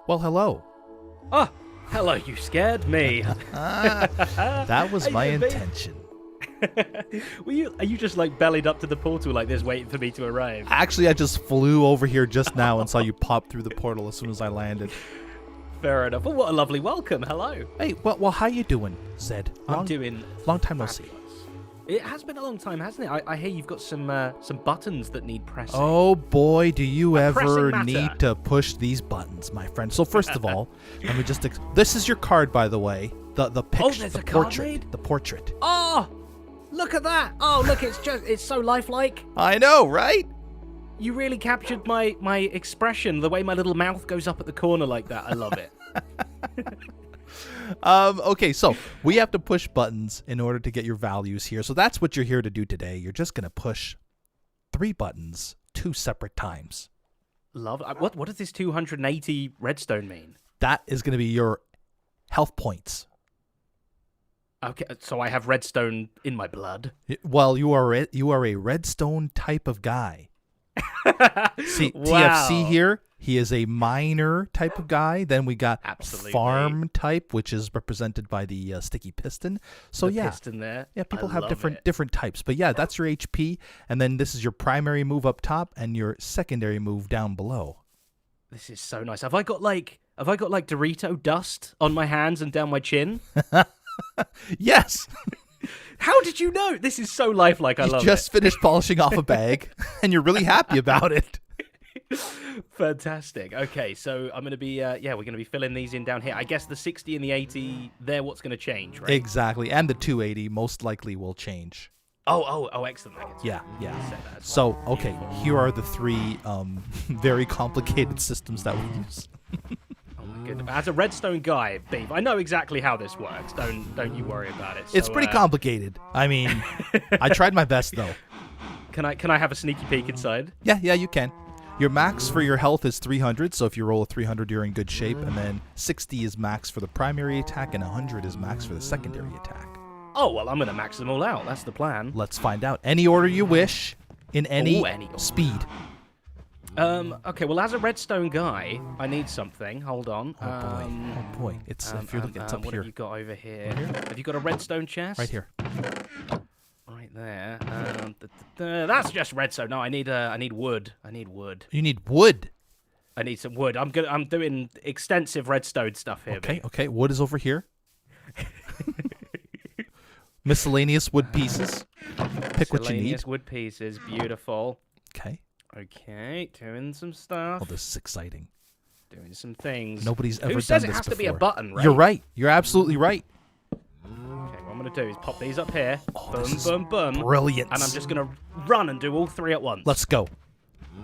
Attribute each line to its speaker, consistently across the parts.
Speaker 1: Well, hello.
Speaker 2: Oh, hello, you scared me.
Speaker 1: That was my intention.
Speaker 2: Are you just like bellied up to the portal like this waiting for me to arrive?
Speaker 1: Actually, I just flew over here just now and saw you pop through the portal as soon as I landed.
Speaker 2: Fair enough. Well, what a lovely welcome. Hello.
Speaker 1: Hey, well, how you doing, Zed?
Speaker 2: I'm doing
Speaker 1: long time no see.
Speaker 2: It has been a long time, hasn't it? I hear you've got some buttons that need pressing.
Speaker 1: Oh boy, do you ever
Speaker 2: pressing
Speaker 1: need
Speaker 2: matter.
Speaker 1: to push these buttons, my friend. So first of all, let me just this is your card, by the way. The picture,
Speaker 2: there's
Speaker 1: the
Speaker 2: a card
Speaker 1: portrait,
Speaker 2: made?
Speaker 1: the portrait.
Speaker 2: Oh, look at that. Oh, look, it's so lifelike.
Speaker 1: I know, right?
Speaker 2: You really captured my expression, the way my little mouth goes up at the corner like that. I love it.
Speaker 1: Okay, so we have to push buttons in order to get your values here. So that's what you're here to do today. You're just going to push 3 buttons 2 separate times.
Speaker 2: Love it. What does this 280 redstone mean?
Speaker 1: That is going to be your health points.
Speaker 2: Okay, so I have redstone in my blood.
Speaker 1: Well, you are a redstone type of guy. See,
Speaker 2: Wow.
Speaker 1: TFC here, he is a miner type of guy. Then we got
Speaker 2: Absolutely.
Speaker 1: farm type, which is represented by the sticky piston. So
Speaker 2: The
Speaker 1: yeah,
Speaker 2: piston there.
Speaker 1: yeah, people
Speaker 2: I
Speaker 1: have
Speaker 2: love it.
Speaker 1: different types. But yeah, that's your HP, and then this is your primary move up top and your secondary move down below.
Speaker 2: This is so nice. Have I got like Dorito dust on my hands and down my chin?
Speaker 1: Yes.
Speaker 2: How did you know? This is so lifelike. I
Speaker 1: You
Speaker 2: love
Speaker 1: just finished polishing off a bag, and you're really happy about it.
Speaker 2: it. Fantastic. Okay, so I'm going to be we're going to be filling these in down here. I guess the 60 and the 80, they're what's going to change, right?
Speaker 1: Exactly, and the 280 most likely will change.
Speaker 2: Oh, excellent. I guess.
Speaker 1: Yeah.
Speaker 2: Said that as
Speaker 1: So, okay, here are the 3 very complicated systems that we use.
Speaker 2: Oh my goodness. As a redstone guy, Beef, I know exactly how this works. Don't you worry about it.
Speaker 1: It's
Speaker 2: So,
Speaker 1: pretty complicated. I mean, I tried my best, though.
Speaker 2: Can I have a sneaky peek inside?
Speaker 1: Yeah, you can. Your max for your health is 300, so if you roll a 300, you're in good shape. And then 60 is max for the primary attack, and 100 is max for the secondary attack.
Speaker 2: Oh, well, I'm going to max them all out. That's the plan.
Speaker 1: Let's find out. Any order you wish, in any
Speaker 2: any order.
Speaker 1: speed.
Speaker 2: Okay, well, as a redstone guy, I need something. Hold on.
Speaker 1: Oh boy. It's if you're looking, it's up
Speaker 2: what
Speaker 1: here.
Speaker 2: have you got over here? Have you got a redstone chest?
Speaker 1: Right here.
Speaker 2: Right there. That's just redstone. No, I need wood. I need wood.
Speaker 1: You need wood.
Speaker 2: I need some wood. I'm doing extensive redstone stuff here.
Speaker 1: Okay. Wood is over here. Miscellaneous wood pieces. Pick what you need.
Speaker 2: Miscellaneous wood pieces. Beautiful.
Speaker 1: Okay.
Speaker 2: Okay, doing some stuff.
Speaker 1: Oh, this is exciting.
Speaker 2: Doing some things.
Speaker 1: Nobody's ever
Speaker 2: Who
Speaker 1: done
Speaker 2: says
Speaker 1: this
Speaker 2: it has
Speaker 1: before.
Speaker 2: to be a button, right?
Speaker 1: You're right. You're absolutely right.
Speaker 2: Okay, what I'm going to do is pop these up here.
Speaker 1: Oh,
Speaker 2: boom,
Speaker 1: this is
Speaker 2: boom, boom.
Speaker 1: Brilliant.
Speaker 2: And I'm just going to run and do all 3 at once.
Speaker 1: Let's go.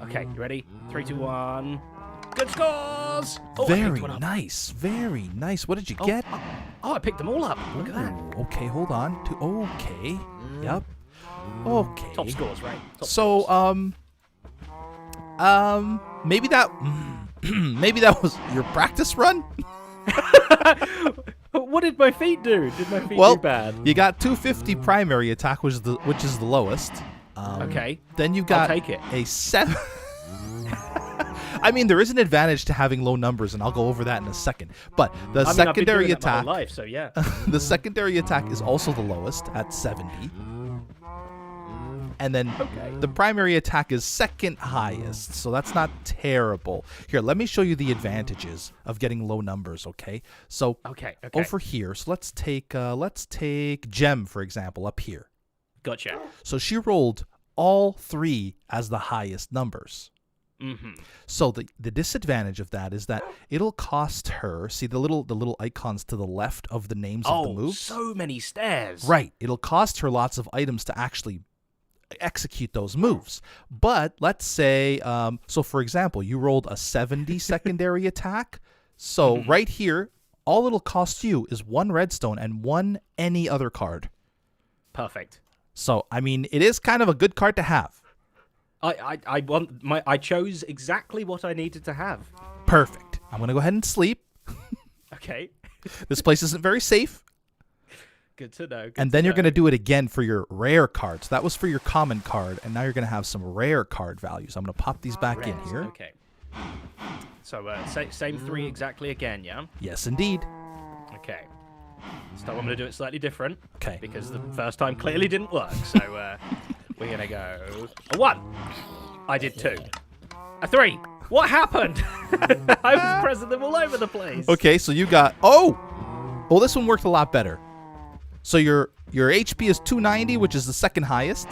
Speaker 2: Okay, you ready? 3, 2, 1. Good scores! Oh, I
Speaker 1: Very
Speaker 2: picked one up.
Speaker 1: nice. Very nice. What did you
Speaker 2: Oh,
Speaker 1: get?
Speaker 2: I picked them all up. Look at that.
Speaker 1: Ooh, okay, hold on. Okay. Yep. Okay.
Speaker 2: Top scores, right? Top
Speaker 1: So,
Speaker 2: scores.
Speaker 1: maybe that maybe that was your practice run?
Speaker 2: What did my feet do? Did my feet
Speaker 1: Well,
Speaker 2: do bad?
Speaker 1: you got 250 primary attack, which is the lowest.
Speaker 2: Okay.
Speaker 1: Then you've got
Speaker 2: I'll take it.
Speaker 1: a 7. I mean, there is an advantage to having low numbers, and I'll go over that in a second. But the
Speaker 2: I've been
Speaker 1: secondary
Speaker 2: doing that my
Speaker 1: attack,
Speaker 2: whole life, so yeah.
Speaker 1: the secondary attack is also the lowest at 70. And then the primary attack is second highest, so that's not terrible. Here, let me show you the advantages of getting low numbers, okay? So
Speaker 2: Okay.
Speaker 1: over here, so let's take Gem, for example, up here.
Speaker 2: Gotcha.
Speaker 1: So she rolled all 3 as the highest numbers.
Speaker 2: Mm-hmm.
Speaker 1: So the disadvantage of that is that it'll cost her, see the little icons to the left of the names of the moves?
Speaker 2: So many stairs.
Speaker 1: Right. It'll cost her lots of items to actually execute those moves. But let's say, so for example, you rolled a 70 secondary attack. So right here, all it'll cost you is 1 redstone and 1 any other card.
Speaker 2: Perfect.
Speaker 1: So, I mean, it is kind of a good card to have.
Speaker 2: I chose exactly what I needed to have.
Speaker 1: Perfect. I'm going to go ahead and sleep.
Speaker 2: Okay.
Speaker 1: This place isn't very safe.
Speaker 2: Good to know.
Speaker 1: And then you're going to do it again for your rare cards. That was for your common card, and now you're going to have some rare card values. I'm going to pop these back in here.
Speaker 2: Okay. So same 3 exactly again, yeah?
Speaker 1: Yes, indeed.
Speaker 2: Okay. This time I'm going to do it slightly different.
Speaker 1: Okay.
Speaker 2: Because the first time clearly didn't work. So we're going to go a 1. I did 2. A 3. What happened? I was pressing them all over the place.
Speaker 1: Okay, so you got... Oh! Well, this one worked a lot better. So your HP is 290, which is the second highest.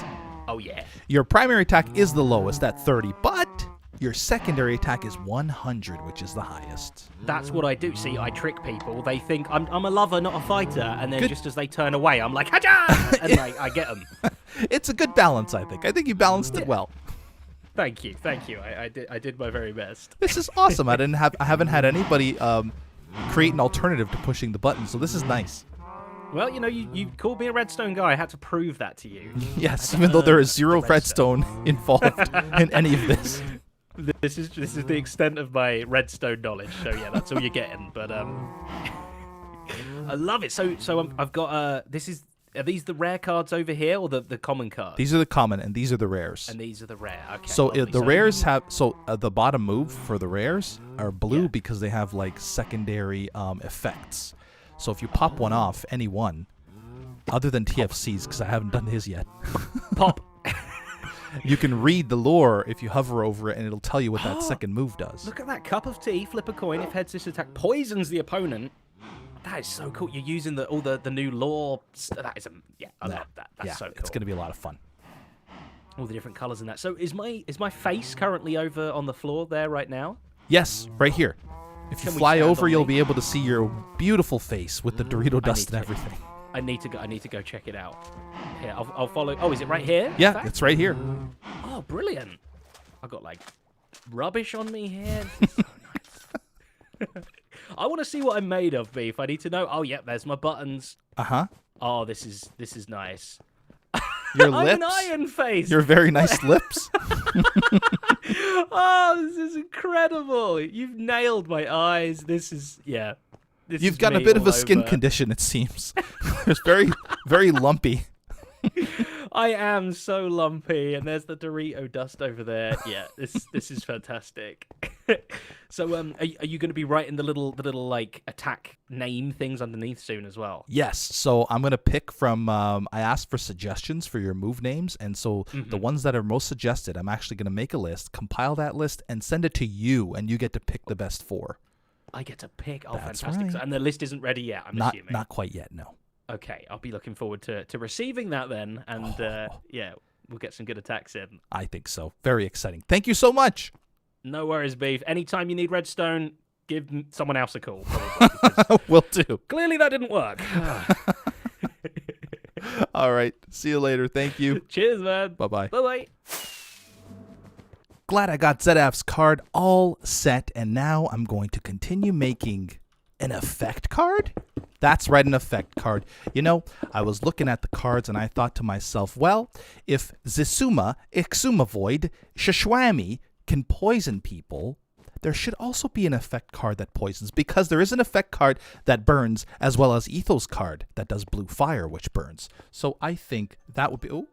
Speaker 2: Oh, yeah.
Speaker 1: Your primary attack is the lowest at 30, but your secondary attack is 100, which is the highest.
Speaker 2: That's what I do. See, I trick people. They think I'm a lover, not a fighter. And then just as they turn away, I'm like, Haja! And I get them.
Speaker 1: It's a good balance, I think. I think you balanced it well.
Speaker 2: Thank you. I did my very best.
Speaker 1: This is awesome. I haven't had anybody create an alternative to pushing the button, so this is nice.
Speaker 2: Well, you called me a redstone guy. I had to prove that to you.
Speaker 1: Yes, even though there is 0 redstone involved in any of this.
Speaker 2: This is the extent of my redstone knowledge. So yeah, that's all you're getting. But I love it. So I've got are these the rare cards over here or the common cards?
Speaker 1: These are the common and these are the rares.
Speaker 2: And these are the rare. Okay.
Speaker 1: So the rares have the bottom move for the rares are blue because they have like secondary effects. So if you pop one off, any one, other than TFC's, because I haven't done his yet.
Speaker 2: Pop.
Speaker 1: You can read the lore if you hover over it, and it'll tell you what that second move does.
Speaker 2: Look at that. Cup of tea, flip a coin. If heads, this attack poisons the opponent. That is so cool. You're using all the new lore. That is I love that. That's so cool.
Speaker 1: It's going to be a lot of fun.
Speaker 2: All the different colors in that. So is my face currently over on the floor there right now?
Speaker 1: Yes, right here. If you fly over, you'll be able to see your beautiful face with the Dorito dust and everything.
Speaker 2: I need to go check it out. Here, I'll follow. Oh, is it right here?
Speaker 1: Yeah, it's right here.
Speaker 2: Oh, brilliant! I got like rubbish on me here. This is so nice. I want to see what I'm made of, Beef. I need to know. Oh, yeah, there's my buttons. Oh, this is nice.
Speaker 1: Your
Speaker 2: I'm
Speaker 1: lips.
Speaker 2: an iron face.
Speaker 1: Your very nice lips.
Speaker 2: Oh, this is incredible. You've nailed my eyes. This is
Speaker 1: You've got a bit of a skin condition, it seems. It's very, very lumpy.
Speaker 2: I am so lumpy, and there's the Dorito dust over there. Yeah, this is fantastic. So, are you going to be writing the little like attack name things underneath soon as well?
Speaker 1: Yes. So I'm going to pick from. I asked for suggestions for your move names, and so the ones that are most suggested, I'm actually going to make a list, compile that list, and send it to you, and you get to pick the best 4.
Speaker 2: I get to pick. Oh,
Speaker 1: That's
Speaker 2: fantastic!
Speaker 1: right.
Speaker 2: And the list isn't ready yet. I'm assuming.
Speaker 1: Not quite yet. No.
Speaker 2: Okay, I'll be looking forward to receiving that then, and we'll get some good attacks in.
Speaker 1: I think so. Very exciting. Thank you so much.
Speaker 2: No worries, Beef. Anytime you need redstone, give someone else a call.
Speaker 1: Will do.
Speaker 2: Clearly that didn't work.
Speaker 1: All right. See you later. Thank you.
Speaker 2: Cheers, man.
Speaker 1: Bye-bye.
Speaker 2: Bye-bye.
Speaker 1: Glad I got ZF's card all set, and now I'm going to continue making an effect card? That's right, an effect card. You know, I was looking at the cards and I thought to myself, well, if Zisuma, Ixuma Void, Shashwami can poison people, there should also be an effect card that poisons, because there is an effect card that burns as well as Ethos card that does blue fire, which burns. So I think that would be... Oh,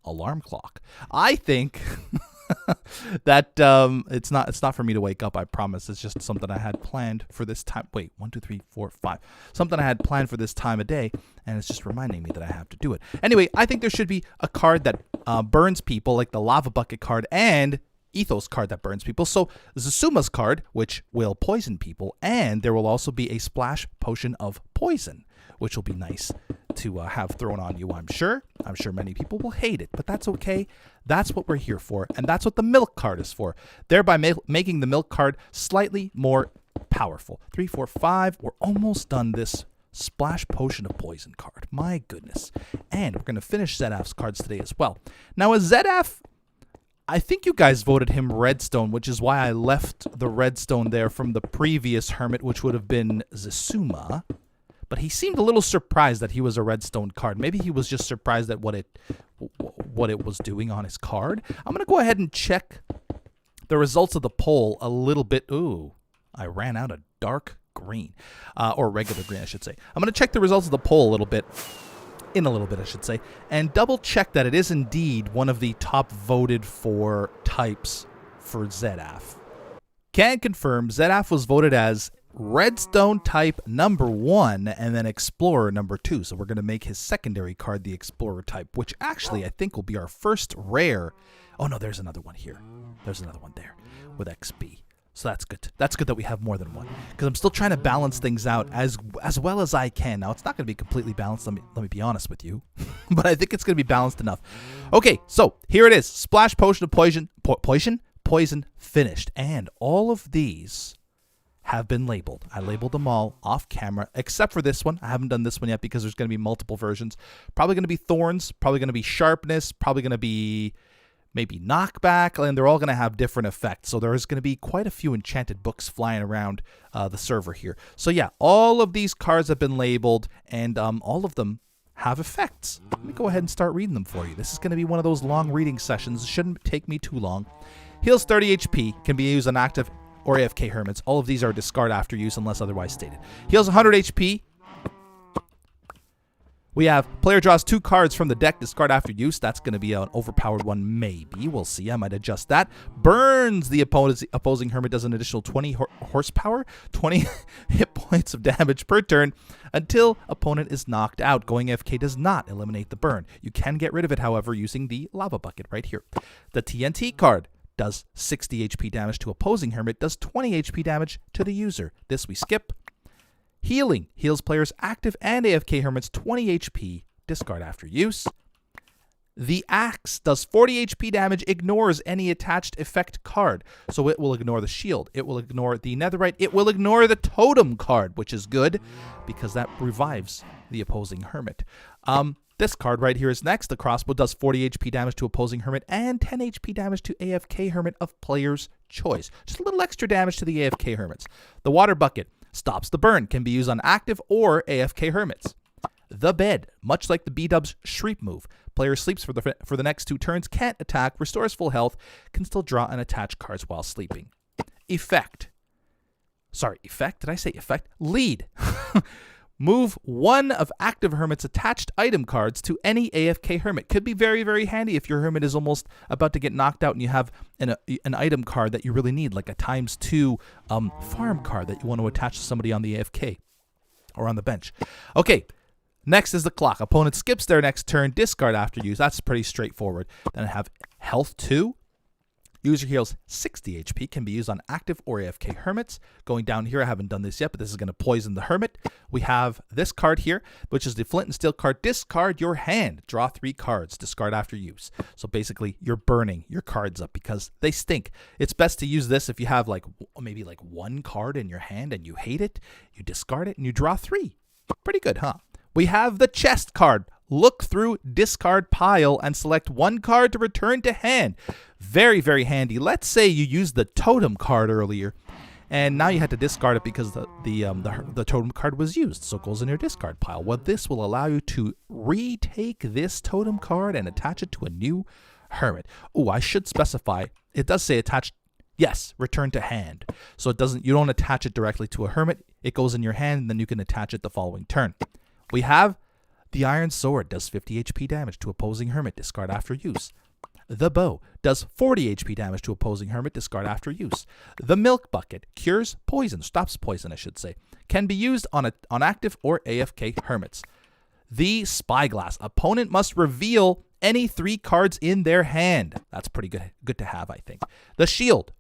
Speaker 1: alarm clock. I think... that it's not for me to wake up, I promise. It's just something I had planned for this time. Wait, 1, 2, 3, 4, 5. Something I had planned for this time of day, and it's just reminding me that I have to do it. Anyway, I think there should be a card that burns people, like the lava bucket card, and Ethos card that burns people. So Zisuma's card, which will poison people, and there will also be a splash potion of poison, which will be nice to have thrown on you, I'm sure. I'm sure many people will hate it, but that's okay. That's what we're here for, and that's what the milk card is for, thereby making the milk card slightly more powerful. 3, 4, 5. We're almost done this splash potion of poison card. My goodness. And we're going to finish Zedaf's cards today as well. Now, a Zedaf, I think you guys voted him redstone, which is why I left the redstone there from the previous hermit, which would have been Zisuma. But he seemed a little surprised that he was a redstone card. Maybe he was just surprised at what it was doing on his card. I'm going to go ahead and check the results of the poll a little bit. Ooh, I ran out of dark green, or regular green, I should say. I'm going to check the results of the poll a little bit, I should say, and double check that it is indeed one of the top voted for types for ZF. Can confirm ZF was voted as Redstone type number 1 and then Explorer number 2. So we're going to make his secondary card the Explorer type, which actually I think will be our first rare. Oh no, there's another one here. There's another one there with XP. So that's good. That's good that we have more than one, because I'm still trying to balance things out as well as I can. Now, it's not going to be completely balanced. Let me be honest with you, but I think it's going to be balanced enough. Okay, so here it is. Splash potion of poison finished, and all of these have been labeled. I labeled them all off camera, except for this one. I haven't done this one yet because there's going to be multiple versions. Probably going to be thorns, probably going to be sharpness, probably going to be maybe knockback, and they're all going to have different effects. So there's going to be quite a few enchanted books flying around the server here. So yeah, all of these cards have been labeled, and all of them have effects. Let me go ahead and start reading them for you. This is going to be one of those long reading sessions. It shouldn't take me too long. Heals 30 HP, can be used on active or AFK hermits. All of these are discard after use unless otherwise stated. Heals 100 HP. We have player draws 2 cards from the deck, discard after use. That's going to be an overpowered one, maybe. We'll see. I might adjust that. Burns the opposing hermit, does an additional 20 horsepower, 20 hit points of damage per turn until opponent is knocked out. Going AFK does not eliminate the burn. You can get rid of it, however, using the lava bucket right here. The TNT card does 60 HP damage to opposing hermit, does 20 HP damage to the user. This we skip. Healing heals players active and AFK hermits 20 HP, discard after use. The axe does 40 HP damage, ignores any attached effect card. So it will ignore the shield, it will ignore the netherite, it will ignore the totem card, which is good because that revives the opposing hermit. This card right here is next. The crossbow does 40 HP damage to opposing hermit and 10 HP damage to AFK hermit of player's choice. Just a little extra damage to the AFK hermits. The water bucket stops the burn, can be used on active or AFK hermits. The bed, much like the B-Dub's Shriek move. Player sleeps for the next 2 turns, can't attack, restores full health, can still draw and attach cards while sleeping. Effect. Did I say effect? Lead. Move 1 of active hermit's attached item cards to any AFK hermit. Could be very, very handy if your hermit is almost about to get knocked out and you have an item card that you really need, like a ×2 farm card that you want to attach to somebody on the AFK or on the bench. Okay, next is the clock. Opponent skips their next turn, discard after use. That's pretty straightforward. Then I have health 2. User heals 60 HP, can be used on active or AFK hermits. Going down here, I haven't done this yet, but this is going to poison the hermit. We have this card here, which is the flint and steel card. Discard your hand. Draw 3 cards. Discard after use. So basically, you're burning your cards up because they stink. It's best to use this if you have maybe 1 card in your hand and you hate it. You discard it and you draw 3. Pretty good, huh? We have the chest card. Look through discard pile and select 1 card to return to hand. Very, very handy. Let's say you used the totem card earlier, and now you had to discard it because the totem card was used, so it goes in your discard pile. Well, this will allow you to retake this totem card and attach it to a new hermit. Oh, I should specify. It does say attached. Yes, return to hand. So you don't attach it directly to a hermit. It goes in your hand, and then you can attach it the following turn. We have the iron sword, does 50 HP damage to opposing hermit, discard after use. The bow does 40 HP damage to opposing hermit, discard after use. The milk bucket cures poison, stops poison I should say, can be used on active or AFK hermits. The spyglass, opponent must reveal any 3 cards in their hand. That's pretty good to have, I think. The shield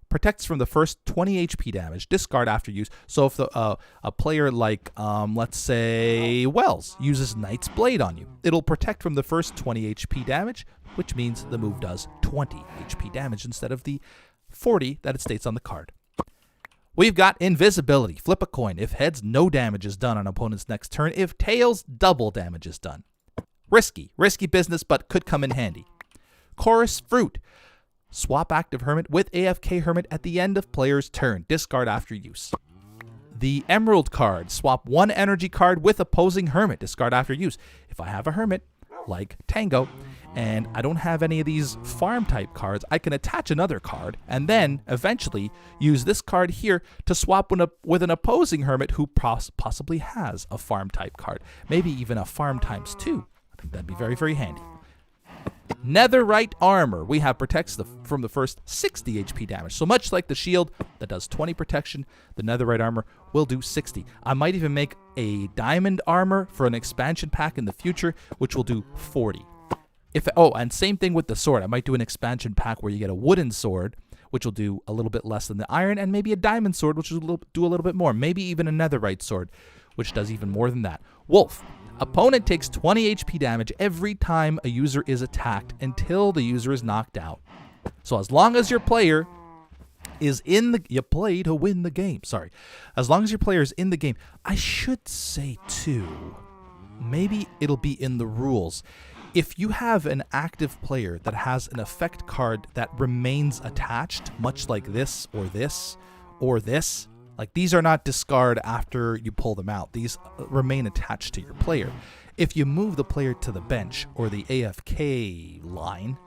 Speaker 1: protects from the first 20 HP damage, discard after use. So if a player like, let's say, Wells uses Knight's Blade on you, it'll protect from the first 20 HP damage, which means the move does 20 HP damage instead of the 40 that it states on the card. We've got invisibility. Flip a coin. If heads, no damage is done on opponent's next turn. If tails, double damage is done. Risky business, but could come in handy. Chorus fruit. Swap active hermit with AFK hermit at the end of player's turn. Discard after use. The emerald card. Swap 1 energy card with opposing hermit. Discard after use. If I have a hermit, like Tango, and I don't have any of these farm type cards, I can attach another card and then eventually use this card here to swap with an opposing hermit who possibly has a farm type card. Maybe even a farm ×2. I think that'd be very, very handy. Netherite armor. We have protects from the first 60 HP damage. So much like the shield that does 20 protection, the netherite armor will do 60. I might even make a diamond armor for an expansion pack in the future, which will do 40. And same thing with the sword. I might do an expansion pack where you get a wooden sword, which will do a little bit less than the iron, and maybe a diamond sword, which will do a little bit more. Maybe even a netherite sword, which does even more than that. Wolf. Opponent takes 20 HP damage every time a user is attacked until the user is knocked out. So as long as your player is you play to win the game. Sorry. As long as your player is in the game, I should say too, maybe it'll be in the rules. If you have an active player that has an effect card that remains attached, much like this or this or this, like these are not discard after you pull them out. These remain attached to your player. If you move the player to the bench or the AFK line,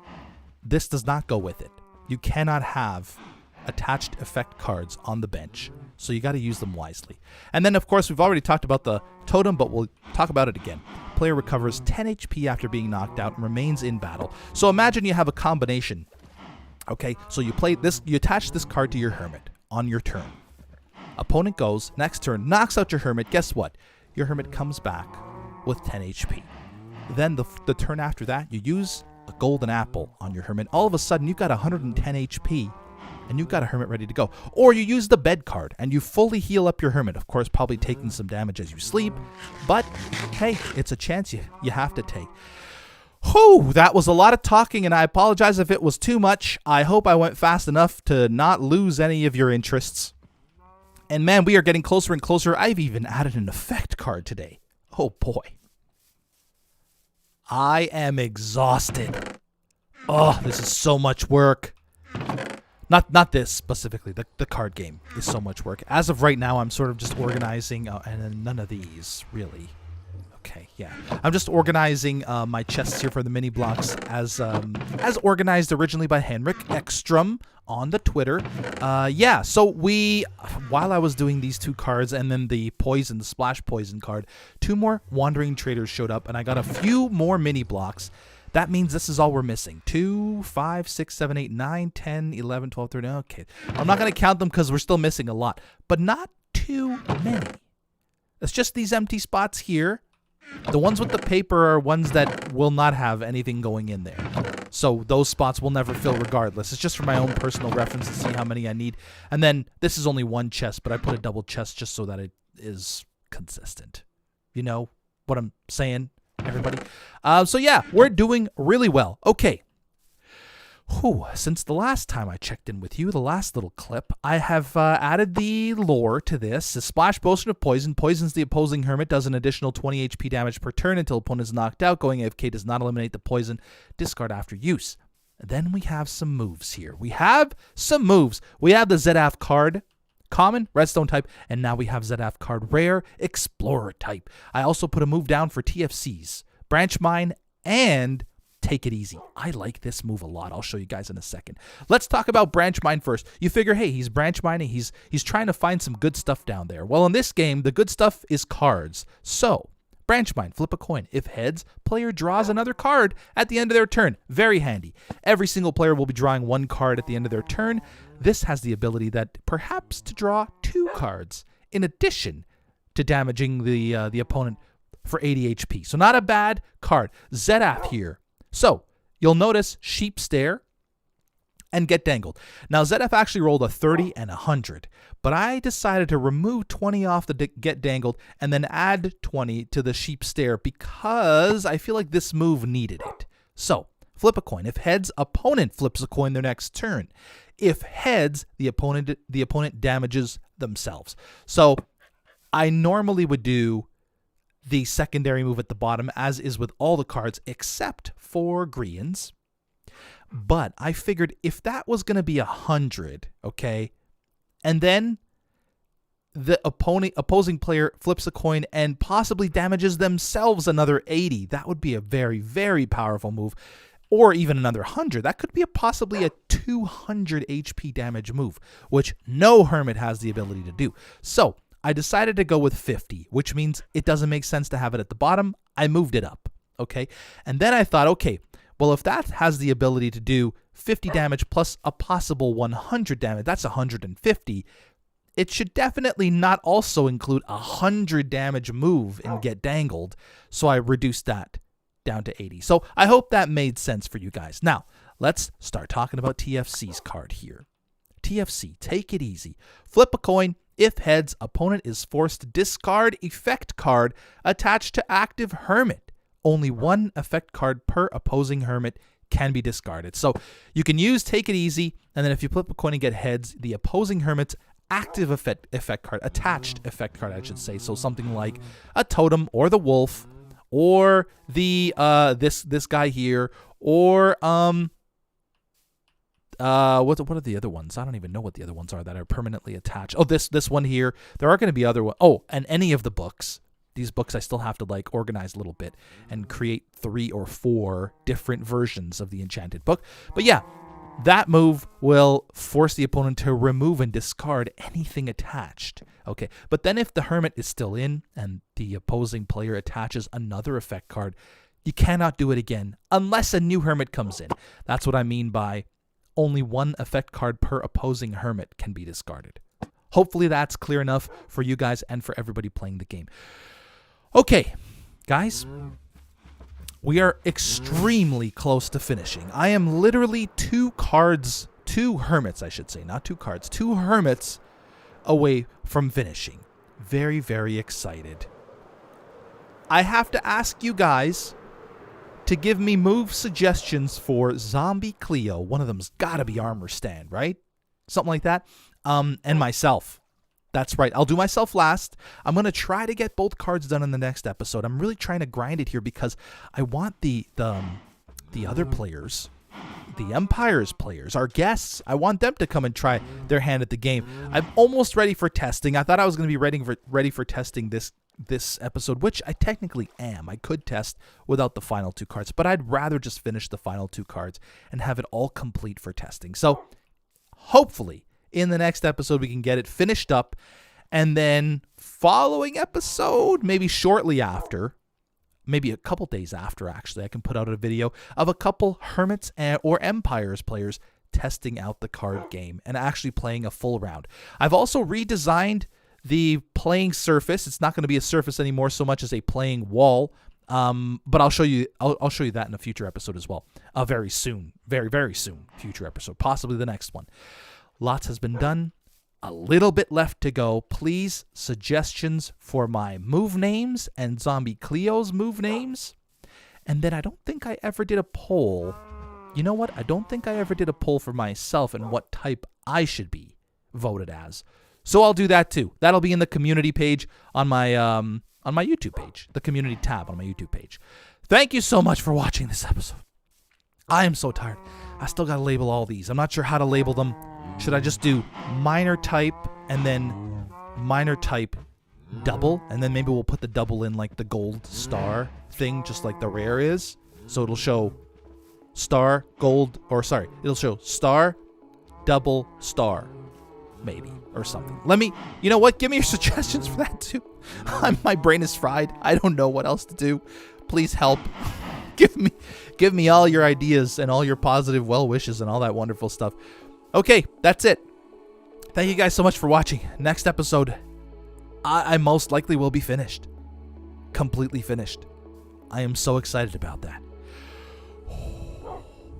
Speaker 1: this does not go with it. You cannot have attached effect cards on the bench, so you got to use them wisely. And then, of course, we've already talked about the totem, but we'll talk about it again. Player recovers 10 HP after being knocked out and remains in battle. So imagine you have a combination. Okay, so you attach this card to your hermit on your turn. Opponent goes, next turn, knocks out your hermit. Guess what? Your hermit comes back with 10 HP. Then the turn after that, you use a golden apple on your hermit. All of a sudden, you've got 110 HP, and you've got a hermit ready to go. Or you use the bed card, and you fully heal up your hermit. Of course, probably taking some damage as you sleep, but hey, it's a chance you have to take. Whew, that was a lot of talking, and I apologize if it was too much. I hope I went fast enough to not lose any of your interests. And man, we are getting closer and closer. I've even added an effect card today. Oh boy. I am exhausted. Oh, this is so much work. Not this specifically. The card game is so much work. As of right now, I'm sort of just organizing, and none of these really. Okay, yeah. I'm just organizing my chests here for the mini blocks as organized originally by Henrik Ekstrom on the Twitter. So while I was doing these two cards and then the splash poison card, two more wandering traders showed up, and I got a few more mini blocks. That means this is all we're missing. 2, 5, 6, 7, 8, 9, 10, 11, 12, 13. Okay. I'm not going to count them because we're still missing a lot, but not too many. It's just these empty spots here. The ones with the paper are ones that will not have anything going in there. So those spots will never fill regardless. It's just for my own personal reference to see how many I need. And then this is only one chest, but I put a double chest just so that it is consistent. You know what I'm saying, everybody? So yeah, we're doing really well. Okay. Since the last time I checked in with you, the last little clip, I have added the lore to this. A splash potion of poison poisons the opposing hermit, does an additional 20 HP damage per turn until opponent is knocked out. Going AFK does not eliminate the poison. Discard after use. And then we have some moves here. We have the ZF card, common, redstone type, and now we have ZF card, rare, explorer type. I also put a move down for TFCs, branch mine, and take it easy. I like this move a lot. I'll show you guys in a second. Let's talk about branch mine first. You figure, hey, he's branch mining. He's trying to find some good stuff down there. Well, in this game, the good stuff is cards. So, branch mine, flip a coin. If heads, player draws another card at the end of their turn. Very handy. Every single player will be drawing one card at the end of their turn. This has the ability that perhaps to draw two cards in addition to damaging the opponent for 80 HP. So not a bad card. ZF here. So, you'll notice Sheep Stare and Get Dangled. Now, ZF actually rolled a 30 and 100, but I decided to remove 20 off the Get Dangled and then add 20 to the Sheep Stare because I feel like this move needed it. So, flip a coin. If heads, opponent flips a coin their next turn. If heads, the opponent damages themselves. So, I normally would do the secondary move at the bottom, as is with all the cards except for greens. But I figured if that was going to be 100, okay, and then the opposing player flips a coin and possibly damages themselves another 80, that would be a very, very powerful move. Or even another 100. That could be possibly a 200 HP damage move, which no hermit has the ability to do. So I decided to go with 50, which means it doesn't make sense to have it at the bottom. I moved it up, okay? And then I thought, okay, Well, if that has the ability to do 50 damage plus a possible 100 damage, that's 150. It should definitely not also include a 100 damage move and get dangled. So I reduced that down to 80. So I hope that made sense for you guys. Now, let's start talking about TFC's card here. TFC, take it easy. Flip a coin. If heads, opponent is forced to discard effect card attached to active Hermit. Only one effect card per opposing Hermit can be discarded. So you can use take it easy, and then if you flip a coin and get heads, the opposing Hermit's active effect card, attached effect card, I should say. So something like a totem or the wolf or the this guy here or what are the other ones? I don't even know what the other ones are that are permanently attached. Oh, this one here. There are going to be other ones. Oh, and any of the books. These books I still have to like organize a little bit and create 3 or 4 different versions of the enchanted book. But yeah, that move will force the opponent to remove and discard anything attached. Okay, but then if the Hermit is still in and the opposing player attaches another effect card, you cannot do it again unless a new Hermit comes in. That's what I mean by only one effect card per opposing Hermit can be discarded. Hopefully that's clear enough for you guys and for everybody playing the game. Okay, guys, we are extremely close to finishing. I am literally 2 Hermits, I should say, not 2 cards, 2 Hermits away from finishing. Very, very excited. I have to ask you guys to give me move suggestions for Zombie Cleo. One of them's got to be Armor Stand, right? Something like that. And myself. That's right. I'll do myself last. I'm going to try to get both cards done in the next episode. I'm really trying to grind it here because I want the other players, the Empire's players, our guests, I want them to come and try their hand at the game. I'm almost ready for testing. I thought I was going to be ready for testing this episode, which I technically am. I could test without the final 2 cards, but I'd rather just finish the final 2 cards and have it all complete for testing. So hopefully in the next episode we can get it finished up, and then following episode, maybe shortly after, maybe a couple days after actually, I can put out a video of a couple Hermits or Empires players testing out the card game and actually playing a full round. I've also redesigned the playing surface. It's not going to be a surface anymore so much as a playing wall. But I'll show you that in a future episode as well. Very soon, very, very soon, future episode, possibly the next one. Lots has been done. A little bit left to go. Please, suggestions for my move names and Zombie Cleo's move names. And then I don't think I ever did a poll. You know what? I don't think I ever did a poll for myself and what type I should be voted as. So I'll do that too. That'll be in the community page on my YouTube page, the community tab on my YouTube page. Thank you so much for watching this episode. I am so tired. I still got to label all these. I'm not sure how to label them. Should I just do minor type and then minor type double? And then maybe we'll put the double in like the gold star thing, just like the rare is. So it'll show star, gold, or sorry, it'll show star, double, star, maybe, or something. You know what? Give me your suggestions for that too. My brain is fried. I don't know what else to do. Please help. Give me all your ideas and all your positive well wishes and all that wonderful stuff. Okay, that's it. Thank you guys so much for watching. Next episode, I most likely will be finished. Completely finished. I am so excited about that.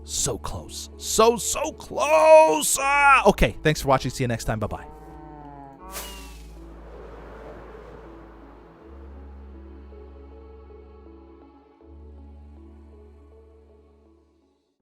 Speaker 1: So close. So close. Okay, thanks for watching. See you next time. Bye-bye.